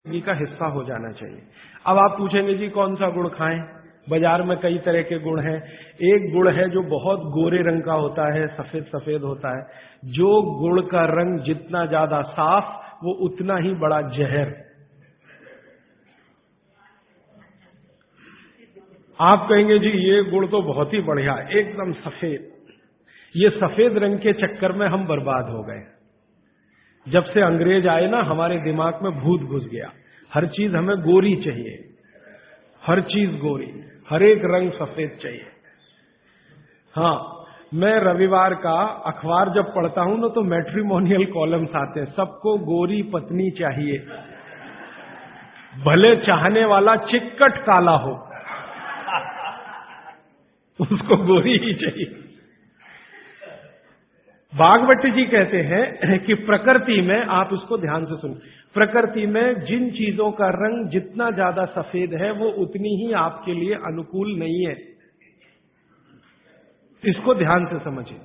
जिंदगी का हिस्सा हो जाना चाहिए। अब आप पूछेंगे जी कौन सा गुड़ खाएं? बाजार में कई तरह के गुड़ हैं। एक गुड़ है जो बहुत गोरे रंग का होता है, सफेद सफेद होता है। जो गुड़ का रंग जितना ज्यादा साफ वो उतना ही बड़ा जहर। आप कहेंगे जी ये गुड़ तो बहुत ही बढ़िया, एकदम सफेद। ये सफेद रंग के चक्कर में हम बर्बाद हो गए। जब से अंग्रेज आए ना, हमारे दिमाग में भूत घुस गया। हर चीज हमें गोरी चाहिए, हर चीज गोरी, हर एक रंग सफेद चाहिए। हाँ, मैं रविवार का अखबार जब पढ़ता हूं ना तो मैट्रिमोनियल कॉलम्स आते हैं, सबको गोरी पत्नी चाहिए, भले चाहने वाला चिक्कट काला हो उसको गोरी ही चाहिए। भागवत जी कहते हैं कि प्रकृति में, आप इसको ध्यान से सुनिए, प्रकृति में जिन चीजों का रंग जितना ज्यादा सफेद है वो उतनी ही आपके लिए अनुकूल नहीं है। इसको ध्यान से समझिए।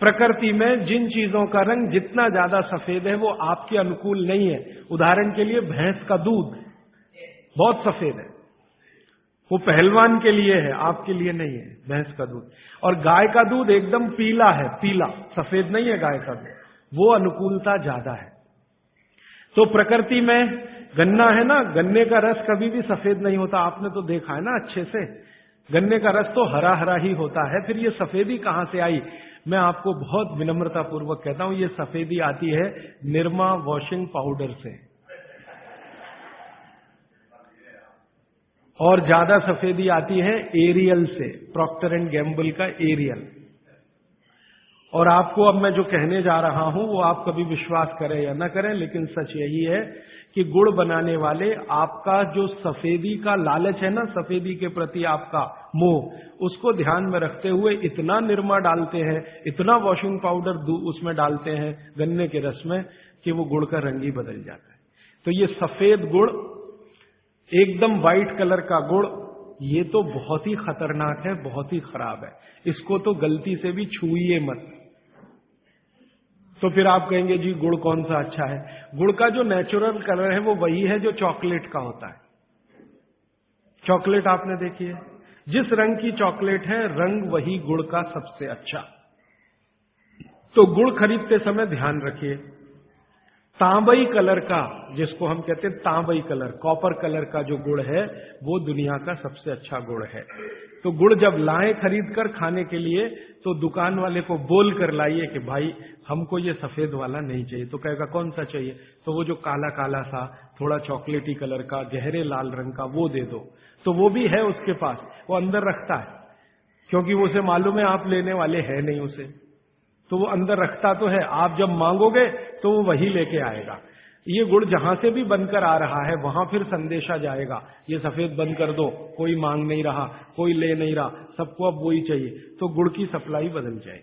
प्रकृति में जिन चीजों का रंग जितना ज्यादा सफेद है वो आपके अनुकूल नहीं है। उदाहरण के लिए भैंस का दूध बहुत सफेद है, वो पहलवान के लिए है, आपके लिए नहीं है भैंस का दूध। और गाय का दूध एकदम पीला है, पीला, सफेद नहीं है गाय का दूध, वो अनुकूलता ज्यादा है। तो प्रकृति में गन्ना है ना, गन्ने का रस कभी भी सफेद नहीं होता, आपने तो देखा है ना अच्छे से। गन्ने का रस तो हरा हरा ही होता है, फिर ये सफेदी कहां से आई? मैं आपको बहुत विनम्रता पूर्वक कहता हूं, ये सफेदी आती है निरमा वॉशिंग पाउडर से। और ज्यादा सफेदी आती है एरियल से, प्रॉक्टर एंड गैम्बल का एरियल। और आपको अब मैं जो कहने जा रहा हूं वो आप कभी विश्वास करें या ना करें, लेकिन सच यही है कि गुड़ बनाने वाले आपका जो सफेदी का लालच है ना, सफेदी के प्रति आपका मोह, उसको ध्यान में रखते हुए इतना निरमा डालते हैं, इतना वॉशिंग पाउडर उसमें डालते हैं गन्ने के रस में कि वो गुड़ का रंग ही बदल जाता है। तो ये सफेद गुड़, एकदम व्हाइट कलर का गुड़, ये तो बहुत ही खतरनाक है, बहुत ही खराब है। इसको तो गलती से भी छूइए मत। तो फिर आप कहेंगे जी गुड़ कौन सा अच्छा है? गुड़ का जो नेचुरल कलर है वो वही है जो चॉकलेट का होता है। चॉकलेट आपने देखी है, जिस रंग की चॉकलेट है रंग वही गुड़ का सबसे अच्छा। तो गुड़ खरीदते समय ध्यान रखिए, तांबई कलर का, जिसको हम कहते हैं तांबई कलर, कॉपर कलर का जो गुड़ है वो दुनिया का सबसे अच्छा गुड़ है। तो गुड़ जब लाएं खरीद कर खाने के लिए तो दुकान वाले को बोल कर लाइए कि भाई हमको ये सफेद वाला नहीं चाहिए। तो कहेगा कौन सा चाहिए? तो वो जो काला काला सा, थोड़ा चॉकलेटी कलर का, गहरे लाल रंग का, वो दे दो। तो वो भी है उसके पास, वो अंदर रखता है, क्योंकि उसे मालूम है आप लेने वाले हैं नहीं उसे, तो वो अंदर रखता तो है। आप जब मांगोगे तो वो वही लेके आएगा। ये गुड़ जहां से भी बनकर आ रहा है वहां फिर संदेशा जाएगा, ये सफेद बंद कर दो, कोई मांग नहीं रहा, कोई ले नहीं रहा, सबको अब वही चाहिए। तो गुड़ की सप्लाई बदल जाए,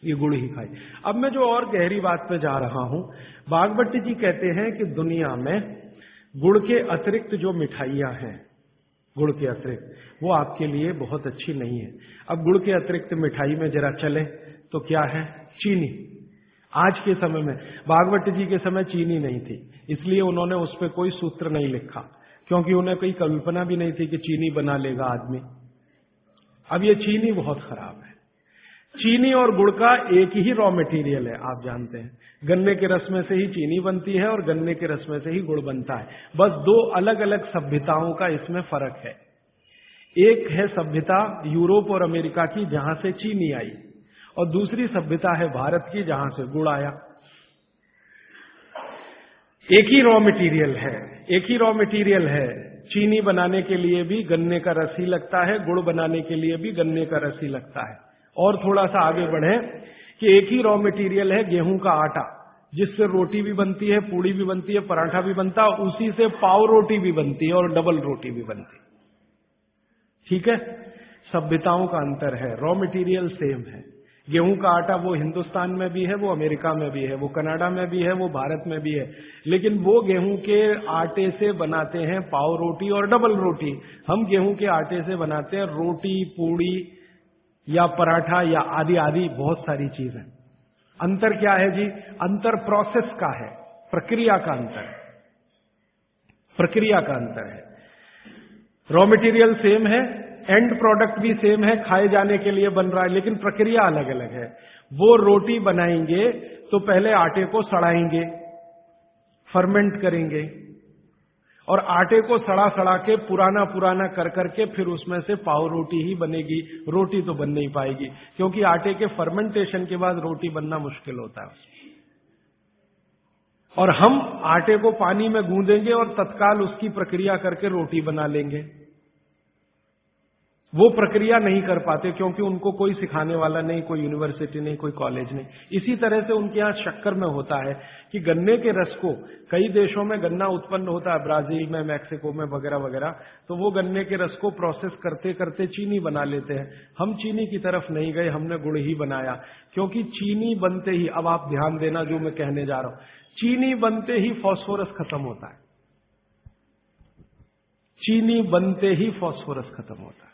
ये गुड़ ही खाए। अब मैं जो और गहरी बात पे जा रहा हूं, भागवत जी कहते हैं कि दुनिया में गुड़ के अतिरिक्त जो मिठाइयां हैं, गुड़ के अतिरिक्त, वो आपके लिए बहुत अच्छी नहीं है। अब गुड़ के अतिरिक्त मिठाई में जरा चले तो क्या है? चीनी। आज के समय में, भागवत जी के समय चीनी नहीं थी, इसलिए उन्होंने उस पर कोई सूत्र नहीं लिखा, क्योंकि उन्हें कोई कल्पना भी नहीं थी कि चीनी बना लेगा आदमी। अब ये चीनी बहुत खराब है। चीनी और गुड़ का एक ही रॉ मटेरियल है, आप जानते हैं। गन्ने के रस में से ही चीनी बनती है और गन्ने के रस में से ही गुड़ बनता है। बस दो अलग अलग सभ्यताओं का इसमें फर्क है। एक है सभ्यता यूरोप और अमेरिका की, जहां से चीनी आई, और दूसरी सभ्यता है भारत की, जहां से गुड़ आया। एक ही रॉ मटेरियल है, एक ही रॉ मटेरियल है। चीनी बनाने के लिए भी गन्ने का रस ही लगता है, गुड़ बनाने के लिए भी गन्ने का रस ही लगता है। और थोड़ा सा आगे बढ़े कि एक ही रॉ मटेरियल है गेहूं का आटा, जिससे रोटी भी बनती है, पूड़ी भी बनती है, पराठा भी बनता है, उसी से पाव रोटी भी बनती है और डबल रोटी भी बनती है। ठीक है, सभ्यताओं का अंतर है, रॉ मटेरियल सेम है। गेहूं का आटा वो हिंदुस्तान में भी है, वो अमेरिका में भी है, वो कनाडा में भी है, वो भारत में भी है, लेकिन वो गेहूं के आटे से बनाते हैं पाव रोटी और डबल रोटी। हम गेहूं के आटे से बनाते हैं रोटी, पूड़ी या पराठा या आदि आदि बहुत सारी चीजें। अंतर क्या है जी? अंतर प्रोसेस का है, प्रक्रिया का अंतर है। प्रक्रिया का अंतर है। रॉ मटेरियल सेम है, एंड प्रोडक्ट भी सेम है, खाए जाने के लिए बन रहा है, लेकिन प्रक्रिया अलग अलग है। वो रोटी बनाएंगे तो पहले आटे को सड़ाएंगे, फर्मेंट करेंगे, और आटे को सड़ा सड़ा के पुराना कर करके फिर उसमें से पाव रोटी ही बनेगी। रोटी तो बन नहीं पाएगी, क्योंकि आटे के फर्मेंटेशन के बाद रोटी बनना मुश्किल होता है। और हम आटे को पानी में गूंदेंगे और तत्काल उसकी प्रक्रिया करके रोटी बना लेंगे। वो प्रक्रिया नहीं कर पाते, क्योंकि उनको कोई सिखाने वाला नहीं, कोई यूनिवर्सिटी नहीं, कोई कॉलेज नहीं। इसी तरह से उनके यहाँ शक्कर में होता है कि गन्ने के रस को, कई देशों में गन्ना उत्पन्न होता है, ब्राजील में, मैक्सिको में वगैरह वगैरह, तो वो गन्ने के रस को प्रोसेस करते करते चीनी बना लेते हैं। हम चीनी की तरफ नहीं गए, हमने गुड़ ही बनाया, क्योंकि चीनी बनते ही, अब आप ध्यान देना जो मैं कहने जा रहा हूं, चीनी बनते ही फास्फोरस खत्म होता है। चीनी बनते ही फास्फोरस खत्म होता है,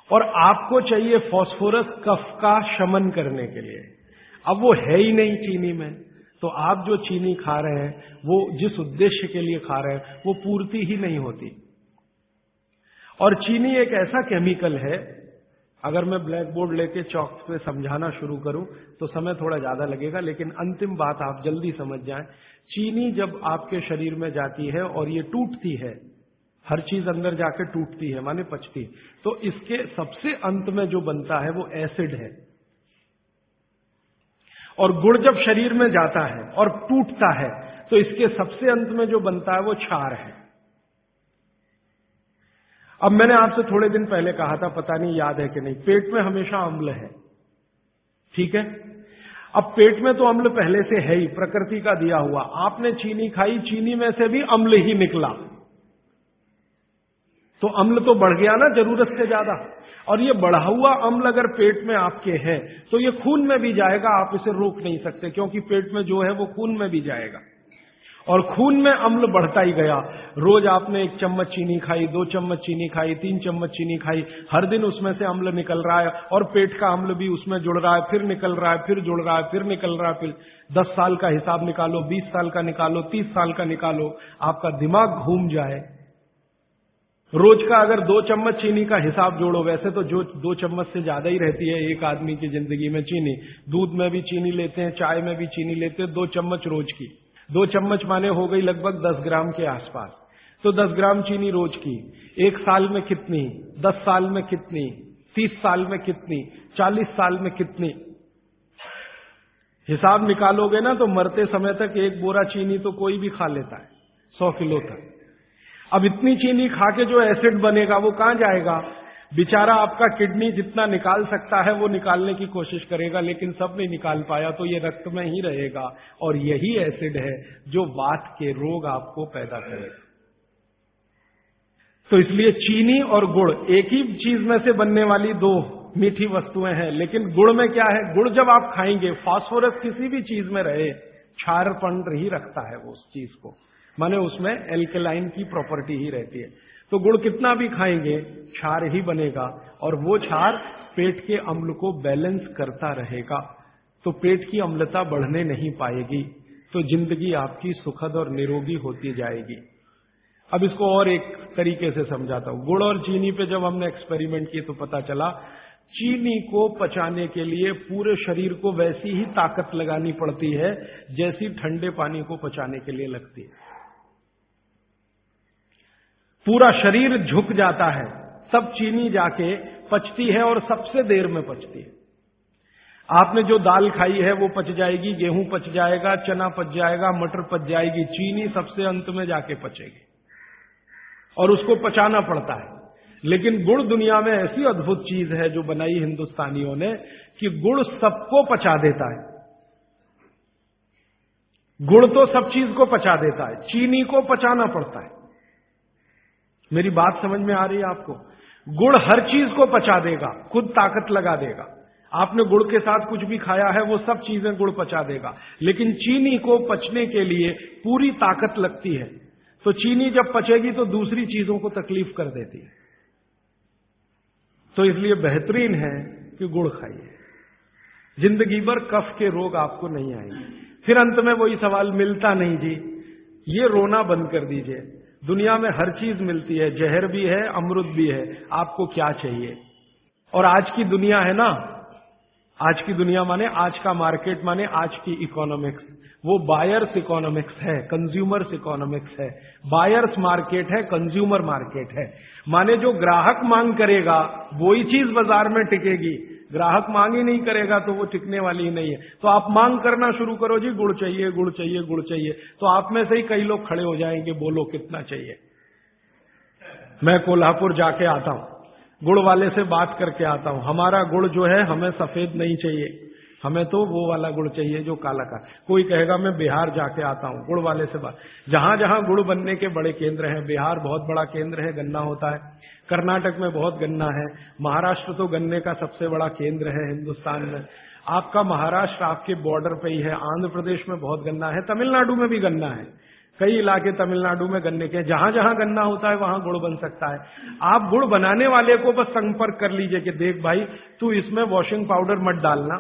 और आपको चाहिए फास्फोरस कफ का शमन करने के लिए। अब वो है ही नहीं चीनी में, तो आप जो चीनी खा रहे हैं वो जिस उद्देश्य के लिए खा रहे हैं वो पूर्ति ही नहीं होती। और चीनी एक ऐसा केमिकल है, अगर मैं ब्लैक बोर्ड लेके चौक पे समझाना शुरू करूं तो समय थोड़ा ज्यादा लगेगा, लेकिन अंतिम बात आप जल्दी समझ जाएं। चीनी जब आपके शरीर में जाती है और ये टूटती है, हर चीज अंदर जाके टूटती है, माने पचती है, तो इसके सबसे अंत में जो बनता है वो एसिड है। और गुड़ जब शरीर में जाता है और टूटता है तो इसके सबसे अंत में जो बनता है वो क्षार है। अब मैंने आपसे थोड़े दिन पहले कहा था, पता नहीं याद है कि नहीं, पेट में हमेशा अम्ल है, ठीक है। अब पेट में तो अम्ल पहले से है ही, प्रकृति का दिया हुआ। आपने चीनी खाई, चीनी में से भी अम्ल ही निकला, तो अम्ल तो बढ़ गया ना जरूरत से ज्यादा। और ये बढ़ा हुआ अम्ल अगर पेट में आपके है तो ये खून में भी जाएगा, आप इसे रोक नहीं सकते, क्योंकि पेट में जो है वो खून में भी जाएगा। और खून में अम्ल बढ़ता ही गया। रोज आपने 1 चम्मच चीनी खाई, 2 चम्मच चीनी खाई, 3 चम्मच चीनी खाई, हर दिन उसमें से अम्ल निकल रहा है, और पेट का अम्ल भी उसमें जुड़ रहा है, फिर निकल रहा है, फिर जुड़ रहा है, फिर निकल रहा है। फिर 10 साल का हिसाब निकालो, 20 साल का निकालो, 30 साल का निकालो, आपका दिमाग घूम जाए। रोज का अगर 2 चम्मच चीनी का हिसाब जोड़ो, वैसे तो जो 2 चम्मच से ज्यादा ही रहती है एक आदमी की जिंदगी में चीनी। दूध में भी चीनी लेते हैं, चाय में भी चीनी लेते हैं, 2 चम्मच रोज की। 2 चम्मच माने हो गई लगभग 10 ग्राम के आसपास। तो 10 ग्राम चीनी रोज की, 1 साल में कितनी, 10 साल में कितनी, 30 साल में कितनी, 40 साल में कितनी, हिसाब निकालोगे ना तो मरते समय तक 1 बोरा चीनी तो कोई भी खा लेता है, 100 किलो तक। अब इतनी चीनी खा के जो एसिड बनेगा वो कहां जाएगा? बेचारा आपका किडनी जितना निकाल सकता है वो निकालने की कोशिश करेगा, लेकिन सब नहीं निकाल पाया, तो ये रक्त में ही रहेगा। और यही एसिड है जो वात के रोग आपको पैदा करेगा। तो इसलिए चीनी और गुड़ एक ही चीज में से बनने वाली 2 मीठी वस्तुएं हैं, लेकिन गुड़ में क्या है, गुड़ जब आप खाएंगे, फास्फोरस किसी भी चीज में रहे क्षारपन ही रखता है वो उस चीज को, माने उसमें एल्कलाइन की प्रॉपर्टी ही रहती है। तो गुड़ कितना भी खाएंगे क्षार ही बनेगा, और वो क्षार पेट के अम्ल को बैलेंस करता रहेगा, तो पेट की अम्लता बढ़ने नहीं पाएगी, तो जिंदगी आपकी सुखद और निरोगी होती जाएगी। अब इसको और एक तरीके से समझाता हूं। गुड़ और चीनी पे जब हमने एक्सपेरिमेंट किए तो पता चला चीनी को पचाने के लिए पूरे शरीर को वैसी ही ताकत लगानी पड़ती है जैसी ठंडे पानी को पचाने के लिए लगती है। पूरा शरीर झुक जाता है, तब चीनी जाके पचती है, और सबसे देर में पचती है। आपने जो दाल खाई है वो पच जाएगी, गेहूं पच जाएगा, चना पच जाएगा, मटर पच जाएगी, चीनी सबसे अंत में जाके पचेगी, और उसको पचाना पड़ता है। लेकिन गुड़ दुनिया में ऐसी अद्भुत चीज है जो बनाई हिंदुस्तानियों ने, कि गुड़ सबको पचा देता है। गुड़ तो सब चीज को पचा देता है, चीनी को पचाना पड़ता है। मेरी बात समझ में आ रही है आपको? गुड़ हर चीज को पचा देगा, खुद ताकत लगा देगा। आपने गुड़ के साथ कुछ भी खाया है वो सब चीजें गुड़ पचा देगा, लेकिन चीनी को पचने के लिए पूरी ताकत लगती है। तो चीनी जब पचेगी तो दूसरी चीजों को तकलीफ कर देती है। तो इसलिए बेहतरीन है कि गुड़ खाइए, जिंदगी भर कफ के रोग आपको नहीं आएंगे। फिर अंत में वही सवाल, मिलता नहीं जी, ये रोना बंद कर दीजिए। दुनिया में हर चीज मिलती है, जहर भी है, अमृत भी है, आपको क्या चाहिए? और आज की दुनिया है ना, आज की दुनिया माने आज का मार्केट, माने आज की इकोनॉमिक्स, वो बायर्स इकोनॉमिक्स है, कंज्यूमर्स इकोनॉमिक्स है। बायर्स मार्केट है, कंज्यूमर मार्केट है। माने जो ग्राहक मांग करेगा वही चीज बाजार में टिकेगी, ग्राहक मांग ही नहीं करेगा तो वो टिकने वाली ही नहीं है। तो आप मांग करना शुरू करो, जी गुड़ चाहिए, गुड़ चाहिए, गुड़ चाहिए, तो आप में से ही कई लोग खड़े हो जाएंगे, बोलो कितना चाहिए। मैं कोल्हापुर जाके आता हूं, गुड़ वाले से बात करके आता हूं, हमारा गुड़ जो है हमें सफेद नहीं चाहिए, हमें तो वो वाला गुड़ चाहिए जो काला का। कोई कहेगा मैं बिहार जाके आता हूं, गुड़ वाले से बात। जहां जहां गुड़ बनने के बड़े केंद्र हैं, बिहार बहुत बड़ा केंद्र है, गन्ना होता है, कर्नाटक में बहुत गन्ना है, महाराष्ट्र तो गन्ने का सबसे बड़ा केंद्र है हिंदुस्तान में। आपका महाराष्ट्र आपके बॉर्डर पे ही है, आंध्र प्रदेश में बहुत गन्ना है, तमिलनाडु में भी गन्ना है, कई इलाके तमिलनाडु में गन्ने के। जहां जहां गन्ना होता है वहां गुड़ बन सकता है। आप गुड़ बनाने वाले को बस संपर्क कर लीजिए कि देख भाई, तू इसमें वॉशिंग पाउडर मत डालना,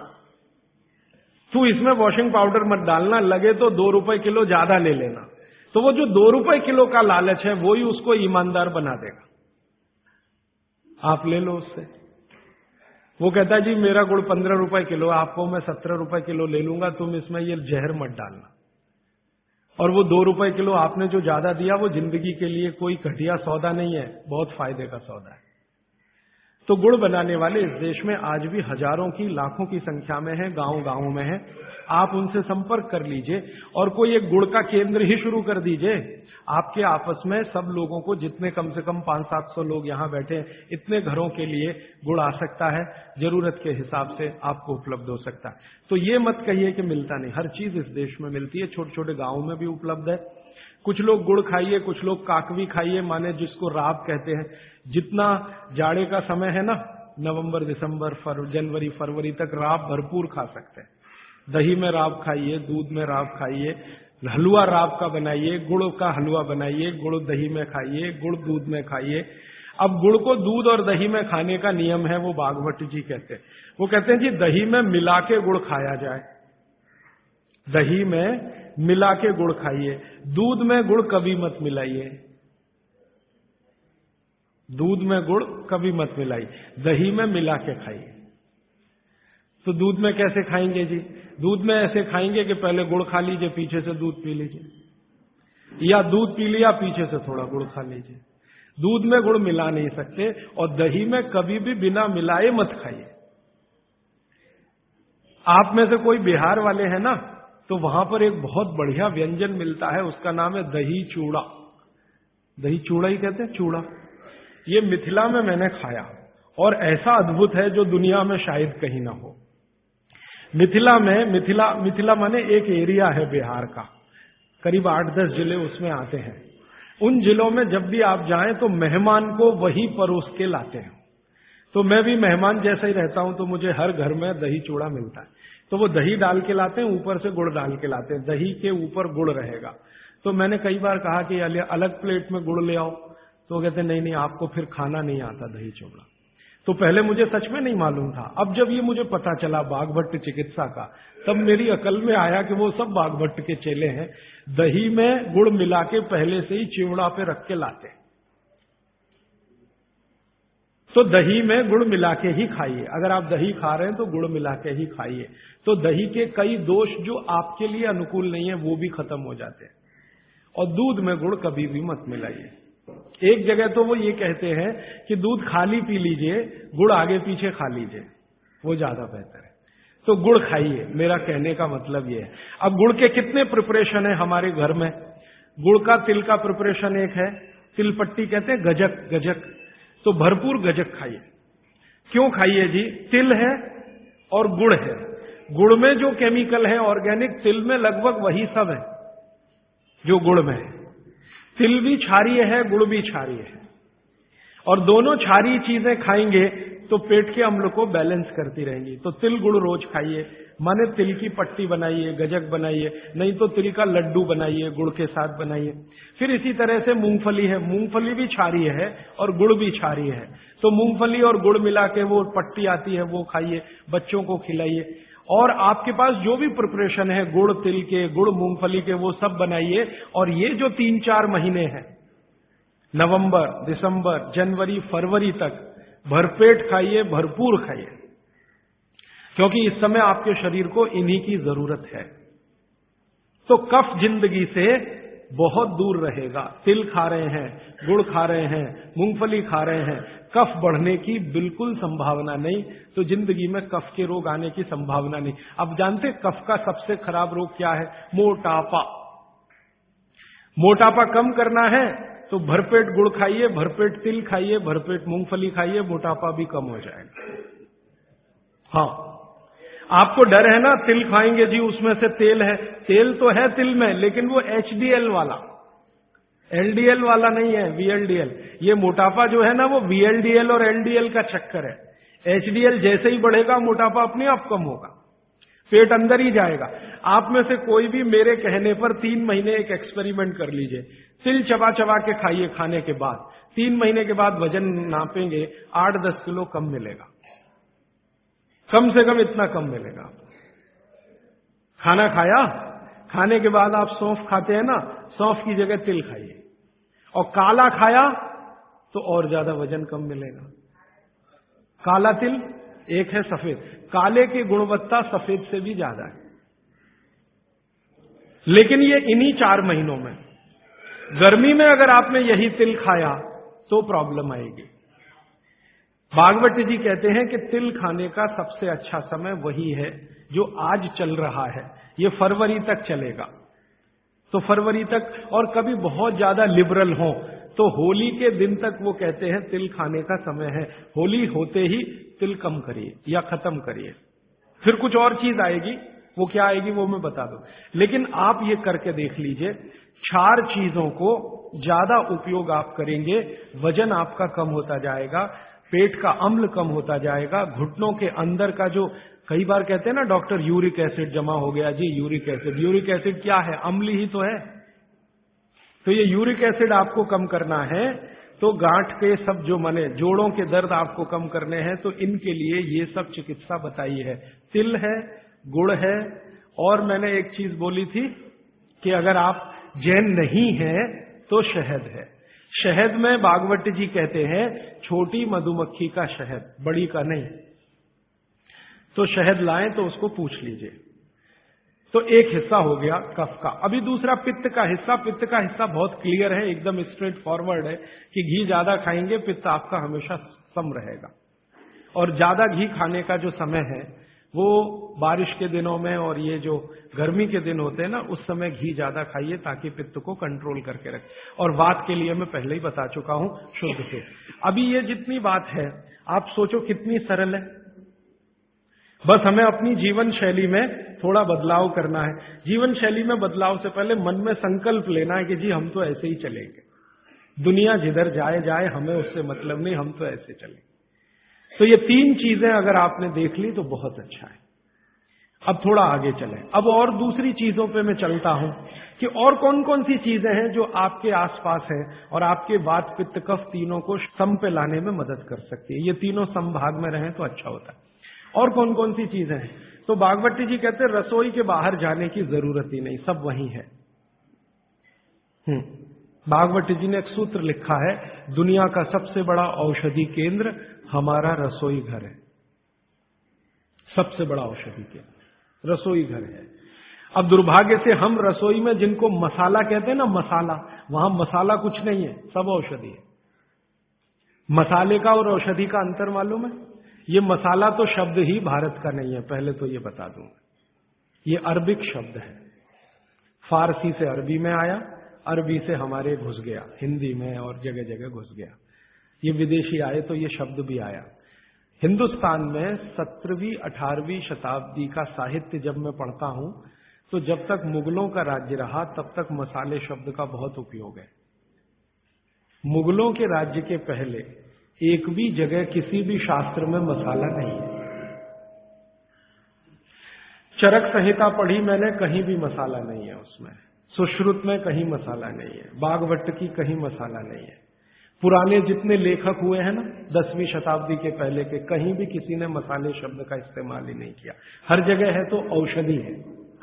तू इसमें वॉशिंग पाउडर मत डालना, लगे तो 2 रुपए किलो ज्यादा ले लेना। तो वो जो 2 रुपए किलो का लालच है वो ही उसको ईमानदार बना देगा। आप ले लो उससे। वो कहता है जी मेरा गुड़ 15 रुपए किलो, आपको मैं 17 रुपए किलो ले लूंगा, तुम इसमें ये जहर मत डालना। और वो 2 रुपए किलो आपने जो ज्यादा दिया वो जिंदगी के लिए कोई घटिया सौदा नहीं है, बहुत फायदे का सौदा है। तो गुड़ बनाने वाले इस देश में आज भी हजारों की, लाखों की संख्या में है, गांव गांव में है। आप उनसे संपर्क कर लीजिए और कोई एक गुड़ का केंद्र ही शुरू कर दीजिए। आपके आपस में सब लोगों को, जितने कम से कम 500-700 लोग यहां बैठे हैं, इतने घरों के लिए गुड़ आ सकता है, जरूरत के हिसाब से आपको उपलब्ध हो सकता है। तो ये मत कहिए कि मिलता नहीं, हर चीज इस देश में मिलती है, छोटे छोटे गांवों में भी उपलब्ध है। कुछ लोग गुड़ खाइए, कुछ लोग काकवी खाइए, माने जिसको राब कहते हैं। जितना जाड़े का समय है ना, नवंबर, दिसंबर, जनवरी, फरवरी तक राब भरपूर खा सकते हैं। दही में राब खाइए, दूध में राब खाइए, हलवा राब का बनाइए, गुड़ का हलवा बनाइए, गुड़ दही में खाइए, गुड़ दूध में खाइए। अब गुड़ को दूध और दही में खाने का नियम है, वो बागभट्ट जी कहते हैं। वो कहते हैं जी दही में मिला के गुड़ खाया जाए, दही में मिला के गुड़ खाइए, दूध में गुड़ कभी मत मिलाइए, दूध में गुड़ कभी मत मिलाइए, दही में मिला के खाइए। तो दूध में कैसे खाएंगे जी? दूध में ऐसे खाएंगे कि पहले गुड़ खा लीजिए, पीछे से दूध पी लीजिए, या दूध पी लिया पीछे से थोड़ा गुड़ खा लीजिए। दूध में गुड़ मिला नहीं सकते, और दही में कभी भी बिना मिलाए मत खाइए। आप में से कोई बिहार वाले हैं ना, तो वहां पर एक बहुत बढ़िया व्यंजन मिलता है, उसका नाम है दही चूड़ा। दही चूड़ा ही कहते हैं, चूड़ा। ये मिथिला में मैंने खाया और ऐसा अद्भुत है जो दुनिया में शायद कहीं ना हो। मिथिला में, मिथिला माने एक एरिया है बिहार का, करीब 8-10 जिले उसमें आते हैं। उन जिलों में जब भी आप जाएं तो मेहमान को वही परोस के लाते हैं। तो मैं भी मेहमान जैसा ही रहता हूं, तो मुझे हर घर में दही चूड़ा मिलता है। तो वो दही डाल के लाते हैं, ऊपर से गुड़ डाल के लाते हैं, दही के ऊपर गुड़ रहेगा। तो मैंने कई बार कहा कि अलग प्लेट में गुड़ ले आओ, तो कहते नहीं नहीं, आपको फिर खाना नहीं आता दही चूड़ा। तो पहले मुझे सच में नहीं मालूम था। अब जब ये मुझे पता चला बागभट्ट चिकित्सा का, तब मेरी अकल में आया कि वो सब बागभट्ट के चेले हैं, दही में गुड़ मिला के पहले से ही चिवड़ा पे रख के लाते। तो दही में गुड़ मिला के ही खाइए। अगर आप दही खा रहे हैं तो गुड़ मिला के ही खाइए। तो दही के कई दोष जो आपके लिए अनुकूल नहीं है वो भी खत्म हो जाते हैं। और दूध में गुड़ कभी भी मत मिलाइए। एक जगह तो वो ये कहते हैं कि दूध खाली पी लीजिए, गुड़ आगे पीछे खा लीजिए, वो ज्यादा बेहतर है। तो गुड़ खाइए, मेरा कहने का मतलब ये है। अब गुड़ के कितने प्रिपरेशन है हमारे घर में? गुड़ का, तिल का प्रिपरेशन एक है, तिल पट्टी कहते हैं, गजक, गजक। तो भरपूर गजक खाइए। क्यों खाइए जी? तिल है और गुड़ है। गुड़ में जो केमिकल है ऑर्गेनिक, तिल में लगभग वही सब है जो गुड़ में है। तिल भी क्षारीय है, गुड़ भी क्षारीय है, और दोनों क्षारीय चीजें खाएंगे तो पेट के अम्ल को बैलेंस करती रहेंगी। तो तिल गुड़ रोज खाइए, माने तिल की पट्टी बनाइए, गजक बनाइए, नहीं तो तिल का लड्डू बनाइए, गुड़ के साथ बनाइए। फिर इसी तरह से मूंगफली है, मूंगफली भी क्षारीय है और गुड़ भी क्षारीय है। तो मूंगफली और गुड़ मिला के वो पट्टी आती है, वो खाइए, बच्चों को खिलाइए। और आपके पास जो भी प्रिपरेशन है गुड़ तिल के, गुड़ मूंगफली के, वो सब बनाइए। और ये जो 3-4 महीने हैं, नवंबर, दिसंबर, जनवरी, फरवरी तक भरपेट खाइए, भरपूर खाइए, क्योंकि इस समय आपके शरीर को इन्हीं की जरूरत है। तो कफ जिंदगी से बहुत दूर रहेगा। तिल खा रहे हैं, गुड़ खा रहे हैं, मूंगफली खा रहे हैं, कफ बढ़ने की बिल्कुल संभावना नहीं। तो जिंदगी में कफ के रोग आने की संभावना नहीं। अब जानते कफ का सबसे खराब रोग क्या है? मोटापा। मोटापा कम करना है तो भरपेट गुड़ खाइए, भरपेट तिल खाइए, भरपेट मूंगफली खाइए, मोटापा भी कम हो जाएगा। हाँ, आपको डर है ना, तिल खाएंगे जी उसमें से तेल है। तेल तो है तिल में, लेकिन वो HDL वाला, LDL वाला नहीं है, VLDL। ये मोटापा जो है ना, वो VLDL और LDL का चक्कर है। HDL जैसे ही बढ़ेगा, मोटापा अपने आप कम होगा, पेट अंदर ही जाएगा। आप में से कोई भी मेरे कहने पर 3 महीने एक एक्सपेरिमेंट कर लीजिए। तिल चबा चबा के खाइए, खाने के बाद 3 महीने के बाद वजन नापेंगे, 8-10 किलो कम मिलेगा, कम से कम इतना कम मिलेगा। खाना खाया, खाने के बाद आप सौंफ खाते हैं ना, सौंफ की जगह तिल खाइए। और काला खाया तो और ज्यादा वजन कम मिलेगा। काला तिल एक है, सफेद। काले की गुणवत्ता सफेद से भी ज्यादा है। लेकिन ये इन्हीं 4 महीनों में, गर्मी में अगर आपने यही तिल खाया तो प्रॉब्लम आएगी। भागवत जी कहते हैं कि तिल खाने का सबसे अच्छा समय वही है जो आज चल रहा है। ये फरवरी तक चलेगा। तो फरवरी तक, और कभी बहुत ज्यादा लिबरल हो तो होली के दिन तक वो कहते हैं तिल खाने का समय है। होली होते ही तिल कम करिए या खत्म करिए। फिर कुछ और चीज आएगी, वो क्या आएगी वो मैं बता दूं। लेकिन आप ये करके देख लीजिए, 4 चीजों को ज्यादा उपयोग आप करेंगे, वजन आपका कम होता जाएगा, पेट का अम्ल कम होता जाएगा, घुटनों के अंदर का जो कई बार कहते हैं ना डॉक्टर, यूरिक एसिड जमा हो गया जी, यूरिक एसिड। यूरिक एसिड क्या है? अम्ल ही तो है। तो ये यूरिक एसिड आपको कम करना है, तो गांठ के सब जो मने जोड़ों के दर्द आपको कम करने हैं, तो इनके लिए ये सब चिकित्सा बताई है। तिल है, गुड़ है, और मैंने एक चीज बोली थी कि अगर आप जैन नहीं हैं तो शहद है। शहद में भागवत जी कहते हैं छोटी मधुमक्खी का शहद, बड़ी का नहीं। तो शहद लाएं तो उसको पूछ लीजिए। तो एक हिस्सा हो गया कफ का। अभी दूसरा पित्त का हिस्सा। पित्त का हिस्सा बहुत क्लियर है, एकदम स्ट्रेट फॉरवर्ड है कि घी ज्यादा खाएंगे पित्त आपका हमेशा सम रहेगा। और ज्यादा घी खाने का जो समय है वो बारिश के दिनों में और ये जो गर्मी के दिन होते हैं ना, उस समय घी ज्यादा खाइए ताकि पित्त को कंट्रोल करके रखे। और वात के लिए मैं पहले ही बता चुका हूं, शुद्ध से। अभी ये जितनी बात है आप सोचो कितनी सरल है। बस हमें अपनी जीवन शैली में थोड़ा बदलाव करना है। जीवन शैली में बदलाव से पहले मन में संकल्प लेना है कि जी हम तो ऐसे ही चलेंगे, दुनिया जिधर जाए जाए, हमें उससे मतलब नहीं, हम तो ऐसे चलेंगे। तो ये 3 चीजें अगर आपने देख ली तो बहुत अच्छा है। अब थोड़ा आगे चलें। अब और दूसरी चीजों पे मैं चलता हूं कि और कौन कौन सी चीजें हैं जो आपके आसपास हैं और आपके वात पित्त कफ तीनों को सम पे लाने में मदद कर सकती है। ये तीनों समभाग में रहें तो अच्छा होता है। और कौन कौन सी चीजें हैं? तो भागवत जी कहते हैं रसोई के बाहर जाने की जरूरत ही नहीं, सब वहीं है। भागवत जी ने एक सूत्र लिखा है, दुनिया का सबसे बड़ा औषधि केंद्र हमारा रसोई घर है। सबसे बड़ा औषधि केंद्र रसोई घर है। अब दुर्भाग्य से हम रसोई में जिनको मसाला कहते हैं ना, मसाला, वहां मसाला कुछ नहीं है, सब औषधि है। मसाले का और औषधि का अंतर मालूम है? ये मसाला तो शब्द ही भारत का नहीं है, पहले तो ये बता दूं। ये अरबिक शब्द है, फारसी से अरबी में आया, अरबी से हमारे घुस गया, हिंदी में और जगह जगह घुस गया। ये विदेशी आए तो ये शब्द भी आया। हिंदुस्तान में 17वीं 18वीं शताब्दी का साहित्य जब मैं पढ़ता हूं तो जब तक मुगलों का राज्य रहा तब तक मसाले शब्द का बहुत उपयोग है। मुगलों के राज्य के पहले एक भी जगह किसी भी शास्त्र में मसाला नहीं है। चरक संहिता पढ़ी मैंने, कहीं भी मसाला नहीं है उसमें। सुश्रुत में कहीं मसाला नहीं है, भागवत की कहीं मसाला नहीं है। पुराने जितने लेखक हुए हैं ना 10वीं शताब्दी के पहले के, कहीं भी किसी ने मसाले शब्द का इस्तेमाल ही नहीं किया। हर जगह है तो औषधि है,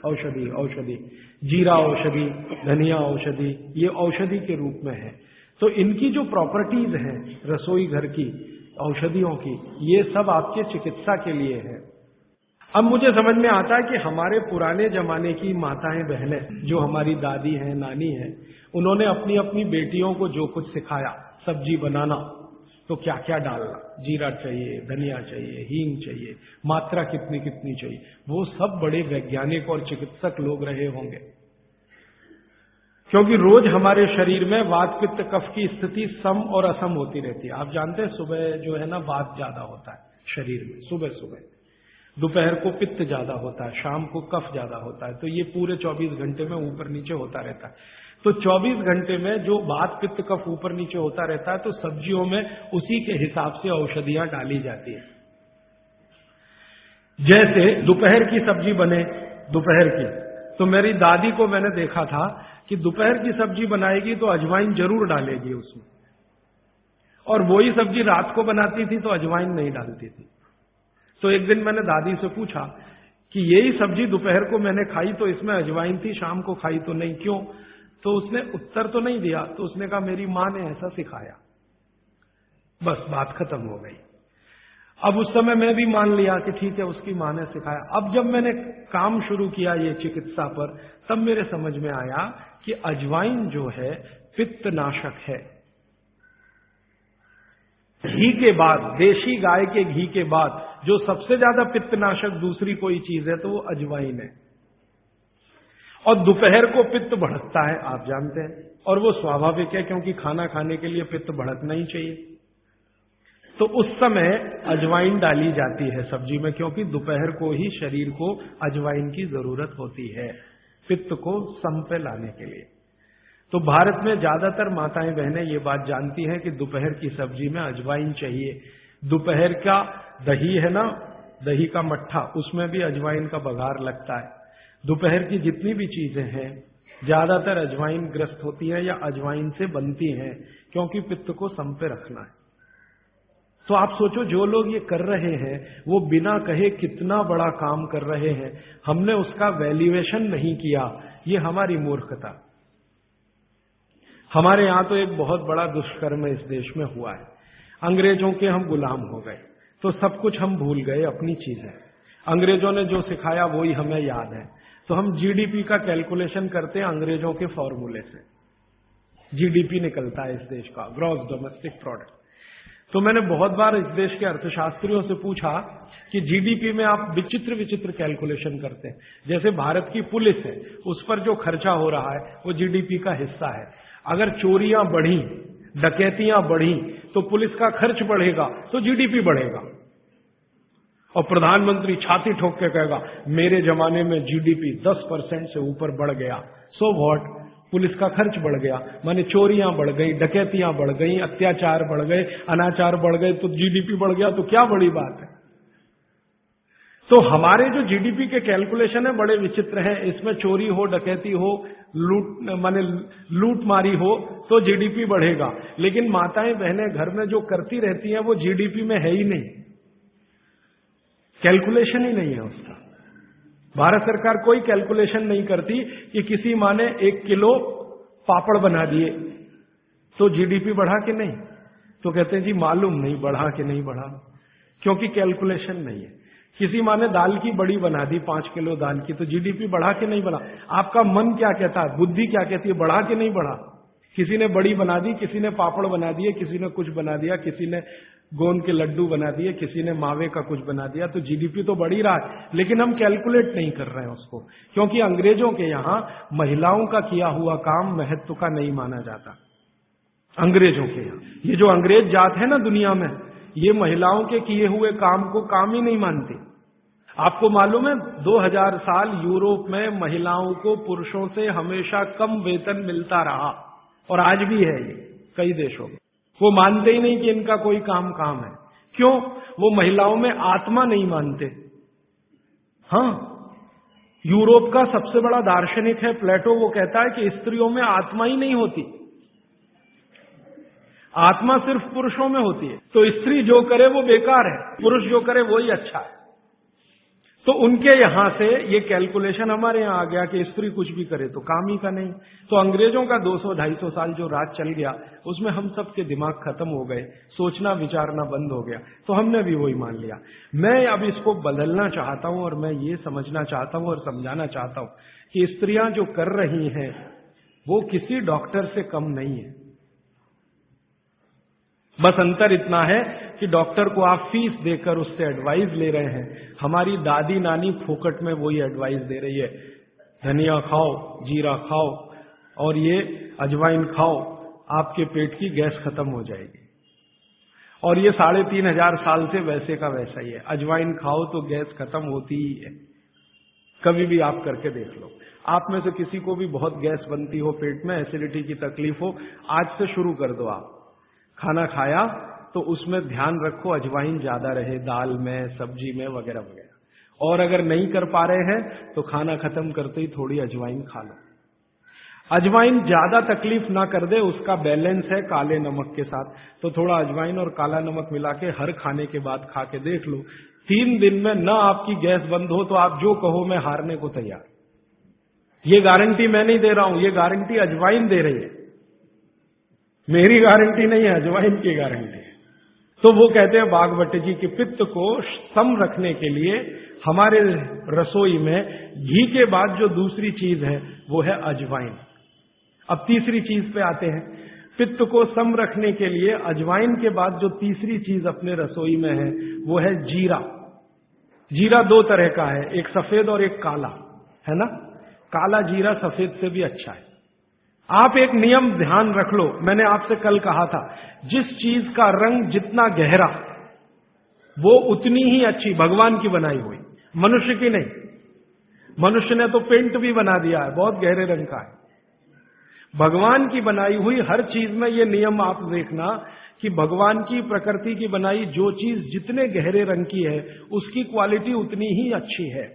औषधि औषधि, जीरा औषधि, धनिया औषधि, ये औषधि के रूप में है। तो इनकी जो प्रॉपर्टीज हैं रसोई घर की औषधियों की, ये सब आपके चिकित्सा के लिए है। अब मुझे समझ में आता है कि हमारे पुराने जमाने की माताएं बहनें, जो हमारी दादी हैं, नानी हैं, उन्होंने अपनी अपनी बेटियों को जो कुछ सिखाया, सब्जी बनाना तो क्या क्या डालना, जीरा चाहिए, धनिया चाहिए, हींग चाहिए, मात्रा कितनी कितनी चाहिए, वो सब बड़े वैज्ञानिक और चिकित्सक लोग रहे होंगे। क्योंकि रोज हमारे शरीर में वात पित्त कफ की स्थिति सम और असम होती रहती है। आप जानते हैं सुबह जो है ना वात ज्यादा होता है शरीर में, सुबह सुबह, दोपहर को पित्त ज्यादा होता है, शाम को कफ ज्यादा होता है। तो ये पूरे 24 घंटे में ऊपर नीचे होता रहता है। तो 24 घंटे में जो वात पित्त कफ ऊपर नीचे होता रहता है, तो सब्जियों में उसी के हिसाब से औषधियां डाली जाती है। जैसे दोपहर की सब्जी बने, दोपहर की, तो मेरी दादी को मैंने देखा था कि दोपहर की सब्जी बनाएगी तो अजवाइन जरूर डालेगी उसमें, और वही सब्जी रात को बनाती थी तो अजवाइन नहीं डालती थी। तो एक दिन मैंने दादी से पूछा कि यही सब्जी दोपहर को मैंने खाई तो इसमें अजवाइन थी, शाम को खाई तो नहीं, क्यों? तो उसने उत्तर तो नहीं दिया। तो उसने कहा मेरी मां ने ऐसा सिखाया। बस बात खत्म हो गई। अब उस समय मैं भी मान लिया कि ठीक है, उसकी मां ने सिखाया। अब जब मैंने काम शुरू किया ये चिकित्सा पर, तब मेरे समझ में आया कि अजवाइन जो है पित्तनाशक है। घी के बाद, देशी गाय के घी के बाद जो सबसे ज्यादा पित्तनाशक दूसरी कोई चीज है तो वो अजवाइन है। और दोपहर को पित्त भड़कता है, आप जानते हैं, और वो स्वाभाविक है क्योंकि खाना खाने के लिए पित्त भड़कना ही चाहिए। तो उस समय अजवाइन डाली जाती है सब्जी में, क्योंकि दोपहर को ही शरीर को अजवाइन की जरूरत होती है पित्त को सम पे लाने के लिए। तो भारत में ज्यादातर माताएं बहनें ये बात जानती हैं कि दोपहर की सब्जी में अजवाइन चाहिए। दोपहर का दही है ना, दही का मट्ठा, उसमें भी अजवाइन का बघार लगता है। दोपहर की जितनी भी चीजें हैं ज्यादातर अजवाइन ग्रस्त होती है या अजवाइन से बनती हैं, क्योंकि पित्त को सम पे रखना है। तो आप सोचो, जो लोग ये कर रहे हैं वो बिना कहे कितना बड़ा काम कर रहे हैं, हमने उसका वैल्यूएशन नहीं किया, ये हमारी मूर्खता। हमारे यहां तो एक बहुत बड़ा दुष्कर्म इस देश में हुआ है। अंग्रेजों के हम गुलाम हो गए, तो सब कुछ हम भूल गए, अपनी चीजें। अंग्रेजों ने जो सिखाया वही हमें याद है। तो हम जीडीपी का कैलकुलेशन करते हैं अंग्रेजों के फॉर्मूले से। जीडीपी निकलता है इस देश का, ग्रॉस डोमेस्टिक प्रोडक्ट। तो मैंने बहुत बार इस देश के अर्थशास्त्रियों से पूछा कि जीडीपी में आप विचित्र विचित्र कैलकुलेशन करते हैं। जैसे भारत की पुलिस है, उस पर जो खर्चा हो रहा है वो जीडीपी का हिस्सा है। अगर चोरियां बढ़ी, डकैतियां बढ़ी, तो पुलिस का खर्च बढ़ेगा तो जीडीपी बढ़ेगा। और प्रधानमंत्री छाती ठोक के कहेगा मेरे जमाने में जीडीपी 10% से ऊपर बढ़ गया। सो व्हाट, पुलिस का खर्च बढ़ गया, माने चोरियां बढ़ गई, डकैतियां बढ़ गई, अत्याचार बढ़ गए, अनाचार बढ़ गए, तो जीडीपी बढ़ गया, तो क्या बड़ी बात है। तो हमारे जो जीडीपी के कैलकुलेशन है बड़े विचित्र हैं। इसमें चोरी हो, डकैती हो, लूट मारी हो तो जीडीपी बढ़ेगा, लेकिन माताएं बहनें घर में जो करती रहती हैं वो जीडीपी में है ही नहीं, कैलकुलेशन ही नहीं है उसका। भारत सरकार कोई कैलकुलेशन नहीं करती कि किसी माँ ने 1 किलो पापड़ बना दिए तो जीडीपी बढ़ा कि नहीं। तो कहते हैं जी मालूम नहीं बढ़ा कि नहीं बढ़ा, क्योंकि कैलकुलेशन नहीं है। किसी माँ ने दाल की बड़ी बना दी, 5 किलो दाल की, तो जीडीपी बढ़ा कि नहीं बढ़ा। आपका मन क्या कहता है, बुद्धि क्या कहती है, बढ़ा कि नहीं बढ़ा। किसी ने बड़ी बना दी, किसी ने पापड़ बना दिए, किसी ने कुछ बना दिया, किसी ने गोंद के लड्डू बना दिए, किसी ने मावे का कुछ बना दिया, तो जीडीपी तो बढ़ ही रहा है, लेकिन हम कैलकुलेट नहीं कर रहे हैं उसको, क्योंकि अंग्रेजों के यहां महिलाओं का किया हुआ काम महत्व का नहीं माना जाता। अंग्रेजों के यहां ये जो अंग्रेज जात है ना दुनिया में, ये महिलाओं के किए हुए काम को काम ही नहीं मानती। आपको मालूम है 2000 साल यूरोप में महिलाओं को पुरुषों से हमेशा कम वेतन मिलता रहा, और आज भी है ये कई देशों में। वो मानते ही नहीं कि इनका कोई काम है। क्यों? वो महिलाओं में आत्मा नहीं मानते। हाँ, यूरोप का सबसे बड़ा दार्शनिक है प्लेटो, वो कहता है कि स्त्रियों में आत्मा ही नहीं होती। आत्मा सिर्फ पुरुषों में होती है, तो स्त्री जो करे वो बेकार है, पुरुष जो करे वही अच्छा है। तो उनके यहां से ये कैलकुलेशन हमारे यहां आ गया कि स्त्री कुछ भी करे तो काम ही का नहीं। तो अंग्रेजों का 200-250 साल जो राज चल गया उसमें हम सबके दिमाग खत्म हो गए, सोचना विचारना बंद हो गया, तो हमने भी वही मान लिया। मैं अब इसको बदलना चाहता हूं और मैं ये समझना चाहता हूं और समझाना चाहता हूं कि स्त्रियां जो कर रही हैं वो किसी डॉक्टर से कम नहीं है। बस अंतर इतना है कि डॉक्टर को आप फीस देकर उससे एडवाइस ले रहे हैं, हमारी दादी नानी फोकट में वही एडवाइस दे रही है, धनिया खाओ, जीरा खाओ और ये अजवाइन खाओ, आपके पेट की गैस खत्म हो जाएगी। और ये 3500 साल से वैसे का वैसा ही है, अजवाइन खाओ तो गैस खत्म होती ही है। कभी भी आप करके देख लो। आप में से किसी को भी बहुत गैस बनती हो, पेट में एसिडिटी की तकलीफ हो, आज से शुरू कर दो। आप खाना खाया तो उसमें ध्यान रखो अजवाइन ज्यादा रहे, दाल में, सब्जी में, वगैरह वगैरह। और अगर नहीं कर पा रहे हैं तो खाना खत्म करते ही थोड़ी अजवाइन खा लो। अजवाइन ज्यादा तकलीफ ना कर दे, उसका बैलेंस है काले नमक के साथ, तो थोड़ा अजवाइन और काला नमक मिला के हर खाने के बाद खा के देख लो। 3 दिन में ना आपकी गैस बंद हो तो आप जो कहो मैं हारने को तैयार। ये गारंटी मैं नहीं दे रहा हूं, ये गारंटी अजवाइन दे रही है, मेरी गारंटी नहीं है, अजवाइन की गारंटी है। तो वो कहते हैं बागवट जी कि पित्त को सम रखने के लिए हमारे रसोई में घी के बाद जो दूसरी चीज है वो है अजवाइन। अब तीसरी चीज पे आते हैं। पित्त को सम रखने के लिए अजवाइन के बाद जो तीसरी चीज अपने रसोई में है वो है जीरा। जीरा 2 तरह का है, एक सफेद और एक काला, है ना। काला जीरा सफेद से भी अच्छा है। आप एक नियम ध्यान रख लो, मैंने आपसे कल कहा था, जिस चीज का रंग जितना गहरा वो उतनी ही अच्छी, भगवान की बनाई हुई, मनुष्य की नहीं। मनुष्य ने तो पेंट भी बना दिया है, बहुत गहरे रंग का है। भगवान की बनाई हुई हर चीज में ये नियम आप देखना कि भगवान की प्रकृति की बनाई जो चीज जितने गहरे रंग की है उसकी क्वालिटी उतनी ही अच्छी है।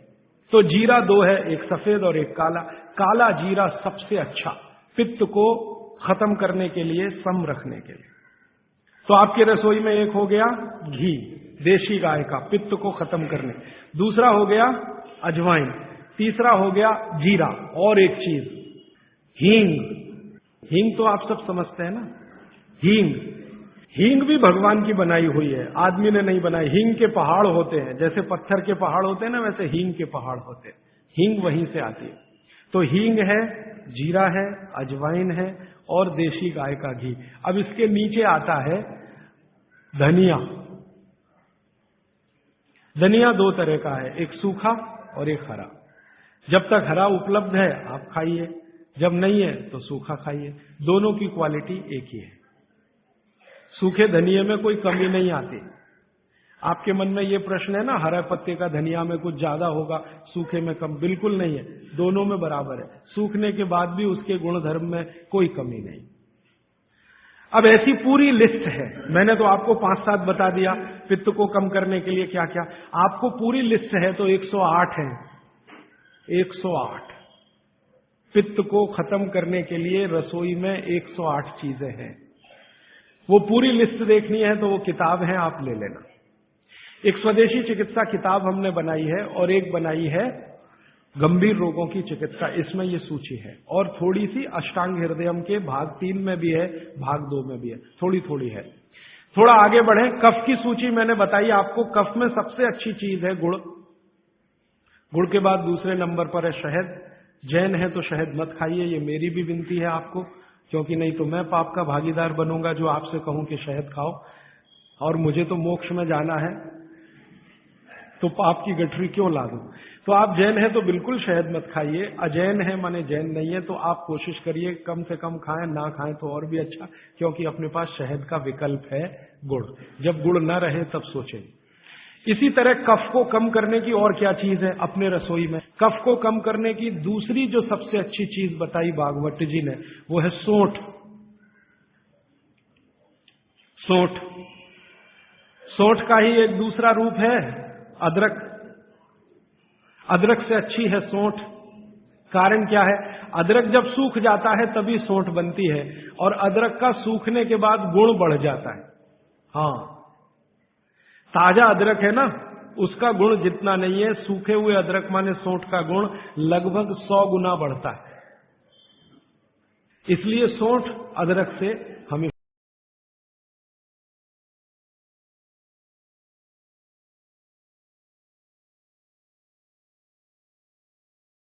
तो जीरा 2 है, एक सफेद और एक काला। काला जीरा सबसे अच्छा, पित्त को खत्म करने के लिए, सम रखने के लिए। तो आपकी रसोई में एक हो गया घी देशी गाय का, पित्त को खत्म करने। दूसरा हो गया अजवाइन, तीसरा हो गया जीरा, और एक चीज हींग। हींग तो आप सब समझते हैं ना, हींग। हींग भी भगवान की बनाई हुई है, आदमी ने नहीं बनाई। हींग के पहाड़ होते हैं, जैसे पत्थर के पहाड़ होते हैं ना, वैसे हींग के पहाड़ होते हैं। हींग वहीं से आती है। तो हींग है, जीरा है, अजवाइन है और देशी गाय का घी। अब इसके नीचे आता है धनिया। धनिया 2 तरह का है, एक सूखा और एक हरा। जब तक हरा उपलब्ध है आप खाइए, जब नहीं है तो सूखा खाइए, दोनों की क्वालिटी एक ही है। सूखे धनिये में कोई कमी नहीं आती। आपके मन में ये प्रश्न है ना, हरे पत्ते का धनिया में कुछ ज्यादा होगा, सूखे में कम, बिल्कुल नहीं है, दोनों में बराबर है। सूखने के बाद भी उसके गुण धर्म में कोई कमी नहीं। अब ऐसी पूरी लिस्ट है, मैंने तो आपको 5-7 बता दिया पित्त को कम करने के लिए क्या क्या। आपको पूरी लिस्ट है तो 108 है। 108 पित्त को खत्म करने के लिए रसोई में 108 चीजें हैं। वो पूरी लिस्ट देखनी है तो वो किताब है, आप ले लेना। एक स्वदेशी चिकित्सा किताब हमने बनाई है और एक बनाई है गंभीर रोगों की चिकित्सा, इसमें ये सूची है। और थोड़ी सी अष्टांग हृदयम के भाग 3 में भी है, भाग 2 में भी है, थोड़ी थोड़ी है। थोड़ा आगे बढ़े, कफ की सूची मैंने बताई आपको। कफ में सबसे अच्छी चीज है गुड़। गुड़ के बाद दूसरे नंबर पर है शहद। जैन है तो शहद मत खाइए, ये मेरी भी विनती है आपको, क्योंकि नहीं तो मैं पाप का भागीदार बनूंगा जो आपसे कहूं कि शहद खाओ, और मुझे तो मोक्ष में जाना है, तो पाप की गठरी क्यों ला दूं। तो आप जैन है तो बिल्कुल शहद मत खाइए। अजैन है माने जैन नहीं है तो आप कोशिश करिए कम से कम खाएं, ना खाएं तो और भी अच्छा, क्योंकि अपने पास शहद का विकल्प है गुड़। जब गुड़ न रहे तब सोचें। इसी तरह कफ को कम करने की और क्या चीज है अपने रसोई में। कफ को कम करने की दूसरी जो सबसे अच्छी चीज बताई भागवत जी ने वो है सौंठ। सौंठ, सौंठ का ही एक दूसरा रूप है अदरक। अदरक से अच्छी है सौंठ। कारण क्या है, अदरक जब सूख जाता है तभी सोंठ बनती है, और अदरक का सूखने के बाद गुण बढ़ जाता है। हाँ, ताजा अदरक है ना, उसका गुण जितना नहीं है, सूखे हुए अदरक माने सोंठ का गुण लगभग 100 गुना बढ़ता है। इसलिए सोंठ अदरक से